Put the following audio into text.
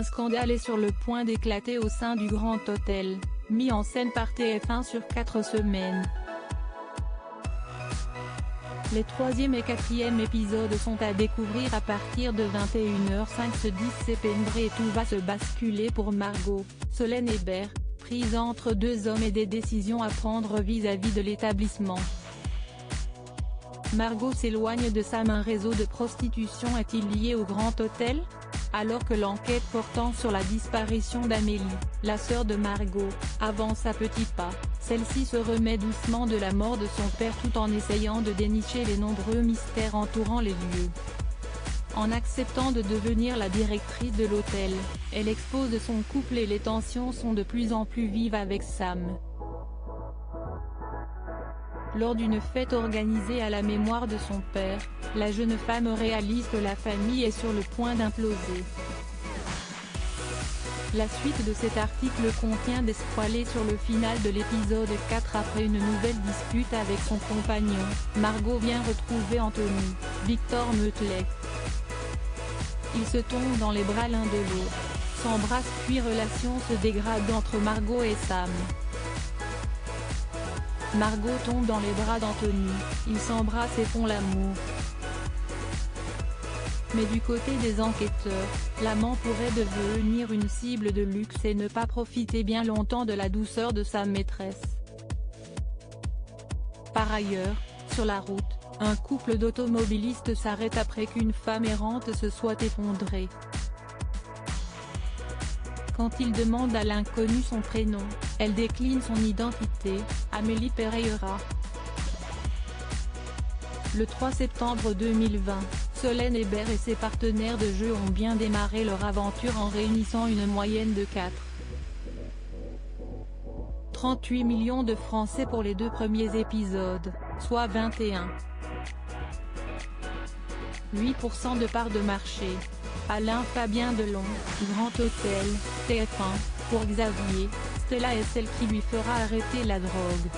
Un scandale est sur le point d'éclater au sein du Grand Hôtel, mis en scène par TF1 sur 4 semaines. Les 3e et 4e épisodes sont à découvrir à partir de 21h05 ce 10 septembre et tout va se basculer pour Margot, Solène Hébert, prise entre deux hommes et des décisions à prendre vis-à-vis de l'établissement. Margot s'éloigne de Sam. Un réseau de prostitution est-il lié au Grand Hôtel ? Alors que l'enquête portant sur la disparition d'Amélie, la sœur de Margot, avance à petits pas, celle-ci se remet doucement de la mort de son père tout en essayant de dénicher les nombreux mystères entourant les lieux. En acceptant de devenir la directrice de l'hôtel, elle expose son couple et les tensions sont de plus en plus vives avec Sam. Lors d'une fête organisée à la mémoire de son père, la jeune femme réalise que la famille est sur le point d'imploser. La suite de cet article contient des spoilers sur le final de l'épisode 4. Après une nouvelle dispute avec son compagnon, Margot vient retrouver Anthony, Victor Meutlet. Ils se tombent dans les bras l'un de l'autre, s'embrassent puis relation se dégrade entre Margot et Sam. Margot tombe dans les bras d'Anthony, ils s'embrassent et font l'amour. Mais du côté des enquêteurs, l'amant pourrait devenir une cible de luxe et ne pas profiter bien longtemps de la douceur de sa maîtresse. Par ailleurs, sur la route, un couple d'automobilistes s'arrête après qu'une femme errante se soit effondrée. Quand il demande à l'inconnu son prénom, elle décline son identité, Amélie Pereira. Le 3 septembre 2020, Solène Hébert et ses partenaires de jeu ont bien démarré leur aventure en réunissant une moyenne de 4,38 millions de Français pour les 2 premiers épisodes, soit 21,8% de part de marché. Alain Fabien Delon, Grand Hôtel, TF1, pour Xavier, Stella est celle qui lui fera arrêter la drogue.